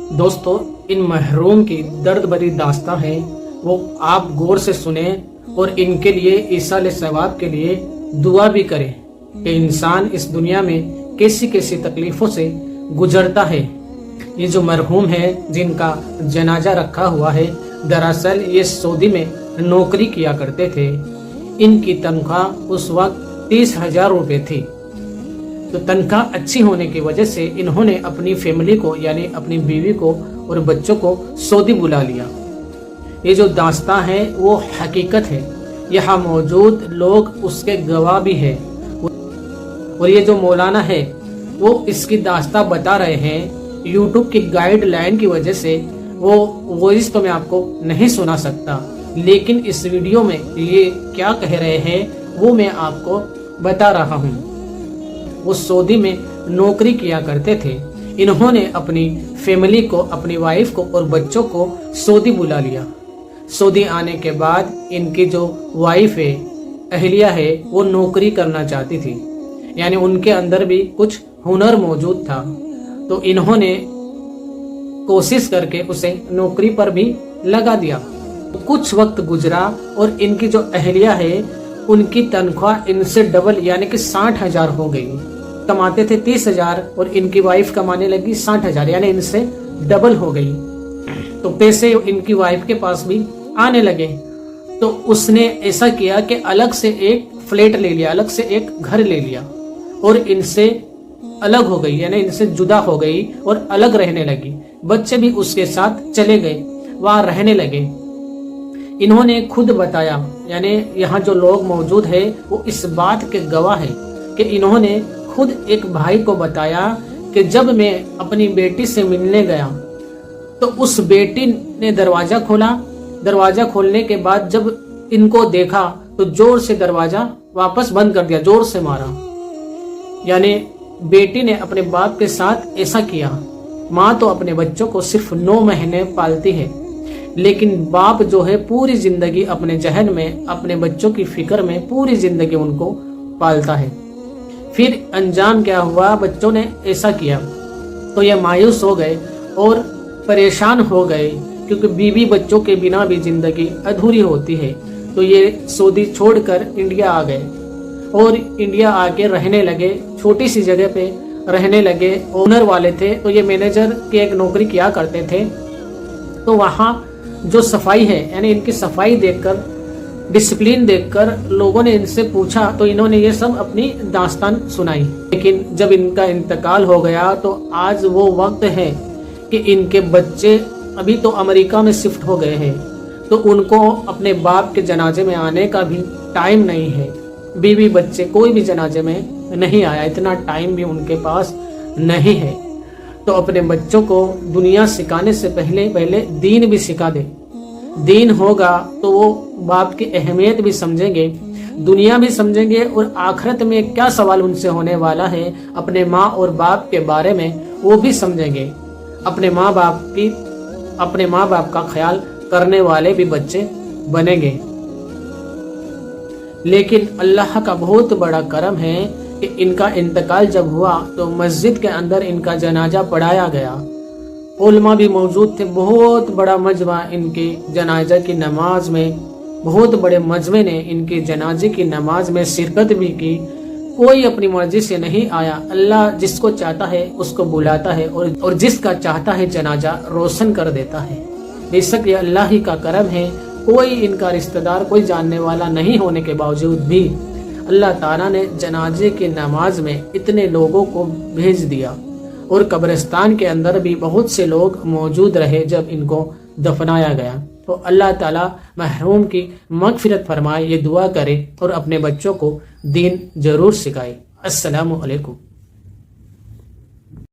दोस्तों, इन महरूम की दर्द भरी दास्तां है, वो आप गौर से सुने और इनके लिए ईसाल सवाब के लिए दुआ भी करें कि इंसान इस दुनिया में कैसी कैसी तकलीफों से गुजरता है। ये जो मरहूम है जिनका जनाजा रखा हुआ है, दरअसल ये सऊदी में नौकरी किया करते थे। इनकी तनख्वाह उस वक्त 30,000 रुपये थी। तो तनख्वाह अच्छी होने की वजह से इन्होंने अपनी फैमिली को यानी अपनी बीवी को और बच्चों को सऊदी बुला लिया। ये जो दास्तां है वो हकीकत है, यहाँ मौजूद लोग उसके गवाह भी है। और ये जो मौलाना है वो इसकी दास्तां बता रहे हैं। यूट्यूब की गाइडलाइन की वजह से वो वॉइस तो मैं आपको नहीं सुना सकता, लेकिन इस वीडियो में ये क्या कह रहे हैं वो मैं आपको बता रहा हूँ। वो सऊदी में नौकरी किया करते थे। इन्होंने अपनी फैमिली को, अपनी वाइफ को और बच्चों को सऊदी बुला लिया। सऊदी आने के बाद इनकी जो वाइफ है, अहलिया है, वो नौकरी करना चाहती थी, यानी उनके अंदर भी कुछ हुनर मौजूद था। तो इन्होंने कोशिश करके उसे नौकरी पर भी लगा दिया। कुछ वक्त गुजरा और इनकी जो अहलिया है उनकी तनख्वाह इनसे डबल यानी कि 60,000 हो गई। कमाते थे 30,000 और इनकी वाइफ कमाने लगी 60,000, यानी इनसे डबल हो गई। तो पैसे इनकी वाइफ के पास भी आने लगे। तो उसने ऐसा किया कि अलग से एक फ्लैट ले लिया, अलग से एक घर ले लिया और इनसे अलग हो गई, यानी इनसे जुदा हो गई और अलग रहने लगी। बच्चे भी उसके साथ चले गए, वहां रहने लगे। इन्होंने खुद बताया, यानी यहाँ जो लोग मौजूद है वो इस बात के गवाह है कि इन्होंने खुद एक भाई को बताया कि जब मैं अपनी बेटी से मिलने गया तो उस बेटी ने दरवाजा खोला। दरवाजा खोलने के बाद जब इनको देखा तो जोर से दरवाजा वापस बंद कर दिया, जोर से मारा। यानी बेटी ने अपने बाप के साथ ऐसा किया। माँ तो अपने बच्चों को सिर्फ 9 महीने पालती है, लेकिन बाप जो है पूरी जिंदगी अपने जहन में, अपने बच्चों की फिक्र में पूरी जिंदगी उनको पालता है। फिर अंजाम क्या हुआ, बच्चों ने ऐसा किया तो ये मायूस हो गए और परेशान हो गए, क्योंकि बीवी बच्चों के बिना भी जिंदगी अधूरी होती है। तो ये सऊदी छोड़कर इंडिया आ गए और इंडिया आके रहने लगे। छोटी सी जगह पे रहने लगे। ओनर वाले थे तो ये मैनेजर की एक नौकरी किया करते थे। तो वहाँ जो सफाई है, यानी इनकी सफाई देखकर, डिसिप्लिन देखकर लोगों ने इनसे पूछा तो इन्होंने ये सब अपनी दास्तान सुनाई। लेकिन जब इनका इंतकाल हो गया तो आज वो वक्त है कि इनके बच्चे अभी तो अमेरिका में शिफ्ट हो गए हैं, तो उनको अपने बाप के जनाजे में आने का भी टाइम नहीं है। बीवी बच्चे कोई भी जनाजे में नहीं आया, इतना टाइम भी उनके पास नहीं है। तो अपने बच्चों को दुनिया सिखाने से पहले पहले दीन भी सिखा दे। दीन होगा तो वो बाप की अहमियत भी समझेंगे, दुनिया भी समझेंगे और आखिरत में क्या सवाल उनसे होने वाला है अपने माँ और बाप के बारे में वो भी समझेंगे। अपने माँ बाप का ख्याल करने वाले भी बच्चे बनेंगे। लेकिन अल्लाह का बहुत बड़ा करम है कि इनका इंतकाल जब हुआ तो मस्जिद के अंदर इनका जनाजा पढ़ाया गया। उलमा भी मौजूद थे। बहुत बड़ा मजमा इनके जनाजा की नमाज में, बहुत बड़े मजमे ने इनके जनाजे की नमाज में शिरकत भी की। कोई अपनी मर्जी से नहीं आया। अल्लाह जिसको चाहता है उसको बुलाता है और जिसका चाहता है जनाजा रोशन कर देता है। बेशक ये अल्लाह ही का करम है। कोई इनका रिश्तेदार, कोई जानने वाला नहीं होने के बावजूद भी अल्लाह ताला ने जनाजे की नमाज में इतने लोगों को भेज दिया और कब्रिस्तान के अंदर भी बहुत से लोग मौजूद रहे जब इनको दफनाया गया। तो अल्लाह ताला महरूम की मगफिरत फरमाए, ये दुआ करे और अपने बच्चों को दीन जरूर सिखाए। अस्सलामु अलैकुम।